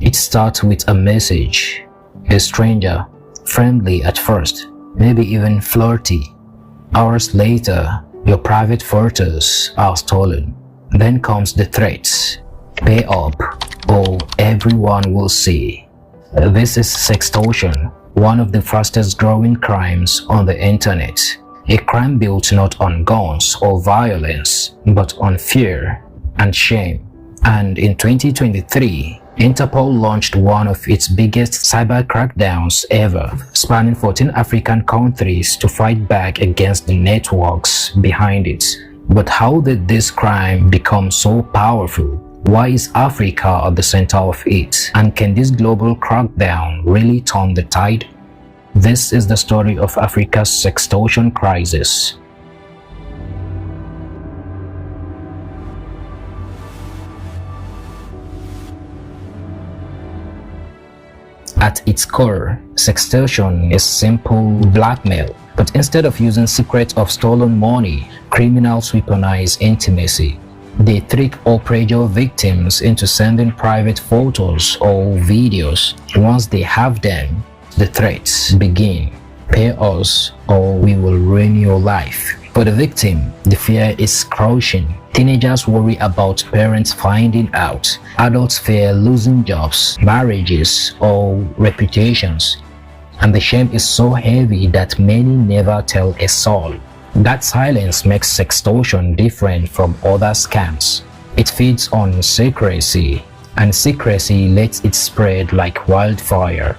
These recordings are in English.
It starts with a message. A stranger, friendly at first, maybe even flirty. Hours later, your private photos are stolen. Then comes the threats. Pay up, or everyone will see. This is sextortion, one of the fastest growing crimes on the internet. A crime built not on guns or violence, but on fear and shame. And in 2023, Interpol launched one of its biggest cyber crackdowns ever, spanning 14 African countries to fight back against the networks behind it. But how did this crime become so powerful? Why is Africa at the center of it? And can this global crackdown really turn the tide? This is the story of Africa's sextortion crisis. At its core, sextortion is simple blackmail. But instead of using secrets of stolen money, criminals weaponize intimacy. They trick or pressure victims into sending private photos or videos. Once they have them, the threats begin. Pay us or we will ruin your life. For the victim, the fear is crushing. Teenagers worry about parents finding out. Adults fear losing jobs, marriages, or reputations. And the shame is so heavy that many never tell a soul. That silence makes sextortion different from other scams. It feeds on secrecy, and secrecy lets it spread like wildfire.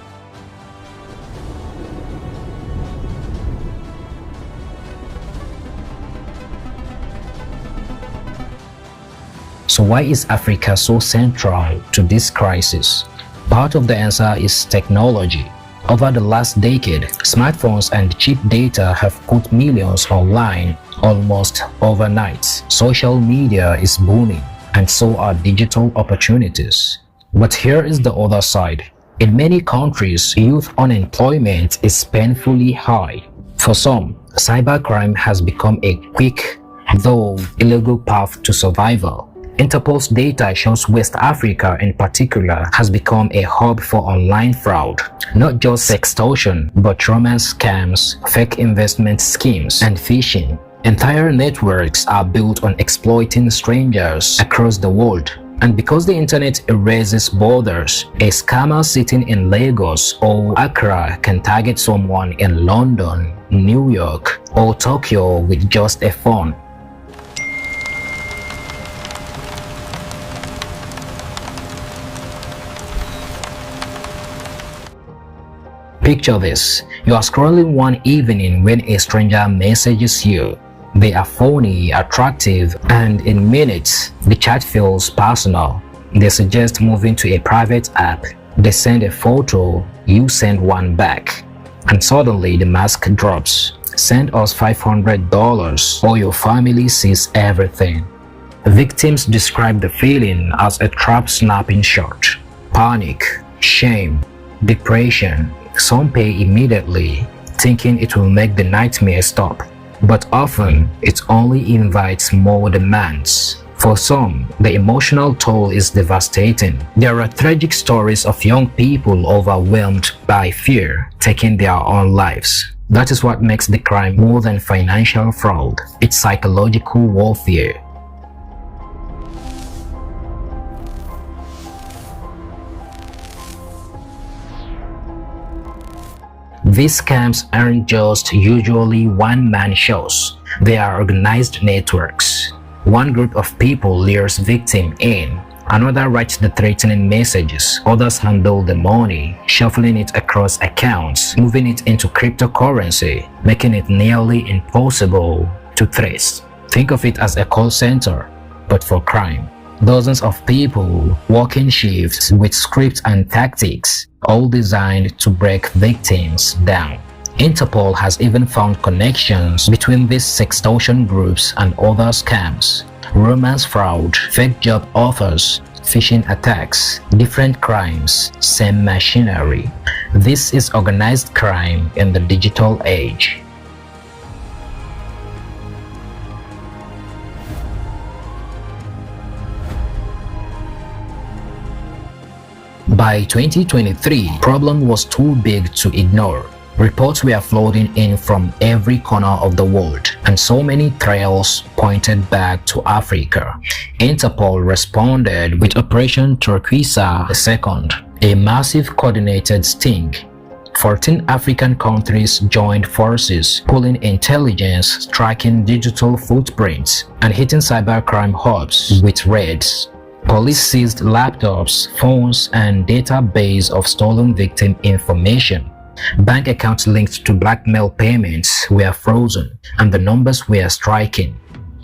So why is Africa so central to this crisis? Part of the answer is technology. Over the last decade, smartphones and cheap data have put millions online almost overnight. Social media is booming, and so are digital opportunities. But here is the other side. In many countries, youth unemployment is painfully high. For some, cybercrime has become a quick, though illegal path to survival. Interpol's data shows West Africa in particular has become a hub for online fraud. Not just sextortion, but romance scams, fake investment schemes, and phishing. Entire networks are built on exploiting strangers across the world. And because the internet erases borders, a scammer sitting in Lagos or Accra can target someone in London, New York, or Tokyo with just a phone. Picture this. You are scrolling one evening when a stranger messages you. They are phony, attractive, and in minutes, the chat feels personal. They suggest moving to a private app. They send a photo, you send one back. And suddenly the mask drops. Send us $500 or your family sees everything. Victims describe the feeling as a trap snapping shot. Panic, shame, depression. Some pay immediately, thinking it will make the nightmare stop. But often, it only invites more demands. For some, the emotional toll is devastating. There are tragic stories of young people overwhelmed by fear, taking their own lives. That is what makes the crime more than financial fraud. It's psychological warfare. These scams aren't just usually one-man shows. They are organized networks. One group of people lures victim in. Another writes the threatening messages. Others handle the money, shuffling it across accounts, moving it into cryptocurrency, making it nearly impossible to trace. Think of it as a call center, but for crime. Dozens of people working shifts with scripts and tactics, all designed to break victims down. Interpol has even found connections between these sextortion groups and other scams. Romance fraud, fake job offers, phishing attacks, different crimes, same machinery. This is organized crime in the digital age. By 2023, the problem was too big to ignore. Reports were flooding in from every corner of the world, and so many trails pointed back to Africa. Interpol responded with Operation Turquesa II, a massive coordinated sting. 14 African countries joined forces, pulling intelligence, tracking digital footprints, and hitting cybercrime hubs with raids. Police seized laptops, phones, and database of stolen victim information. Bank accounts linked to blackmail payments were frozen, and the numbers were striking.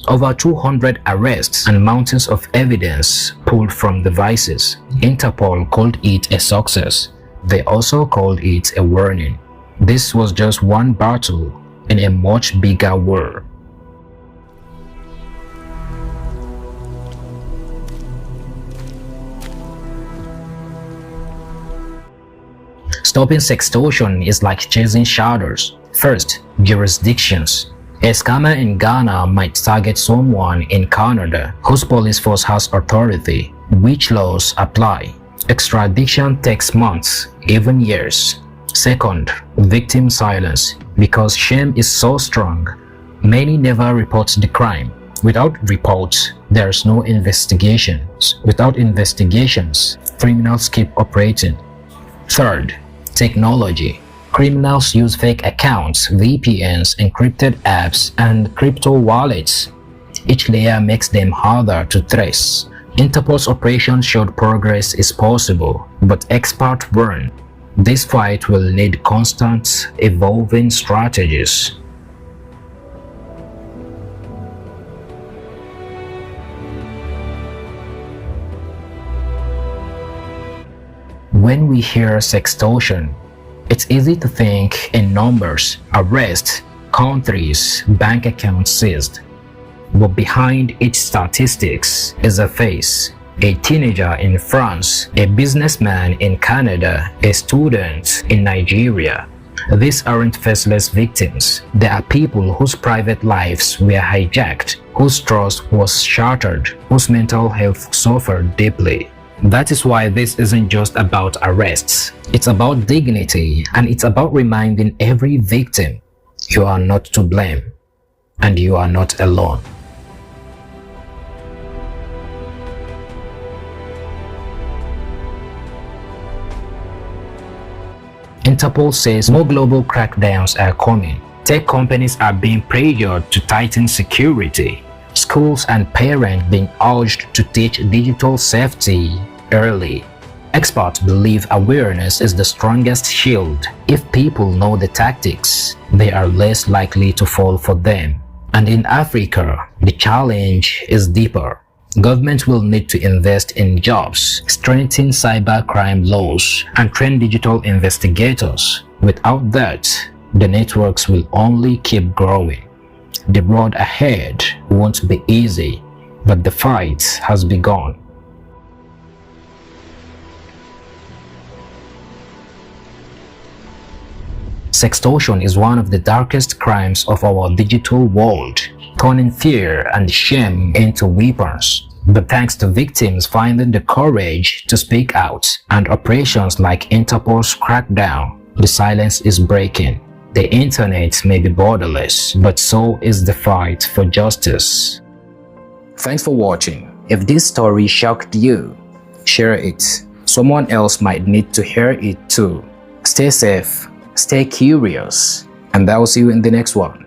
Over 200 arrests and mountains of evidence pulled from devices. Interpol called it a success. They also called it a warning. This was just one battle in a much bigger war. Stopping sextortion is like chasing shadows. First, jurisdictions. A scammer in Ghana might target someone in Canada whose police force has authority. Which laws apply? Extradition takes months, even years. Second, victim silence. Because shame is so strong, many never report the crime. Without reports, there's no investigations. Without investigations, criminals keep operating. Third, technology. Criminals use fake accounts, VPNs, encrypted apps, and crypto wallets. Each layer makes them harder to trace. Interpol's operation showed progress is possible, but experts warn this fight will need constant, evolving strategies. When we hear sextortion, it's easy to think in numbers, arrests, countries, bank accounts seized. But behind each statistics is a face. A teenager in France, a businessman in Canada, a student in Nigeria. These aren't faceless victims. They are people whose private lives were hijacked, whose trust was shattered, whose mental health suffered deeply. That is why this isn't just about arrests. It's about dignity, and it's about reminding every victim, you are not to blame, and you are not alone. Interpol says more global crackdowns are coming. Tech companies are being pressured to tighten security. Schools and parents being urged to teach digital safety early. Experts believe awareness is the strongest shield. If people know the tactics, they are less likely to fall for them. And in Africa, the challenge is deeper. Governments will need to invest in jobs, strengthen cybercrime laws, and train digital investigators. Without that, the networks will only keep growing. The road ahead won't be easy, but the fight has begun. Sextortion is one of the darkest crimes of our digital world, turning fear and shame into weapons. But thanks to victims finding the courage to speak out and operations like Interpol's Crackdown, the silence is breaking. The internet may be borderless, but so is the fight for justice. Thanks for watching. If this story shocked you, share it. Someone else might need to hear it too. Stay safe, stay curious, and I will see you in the next one.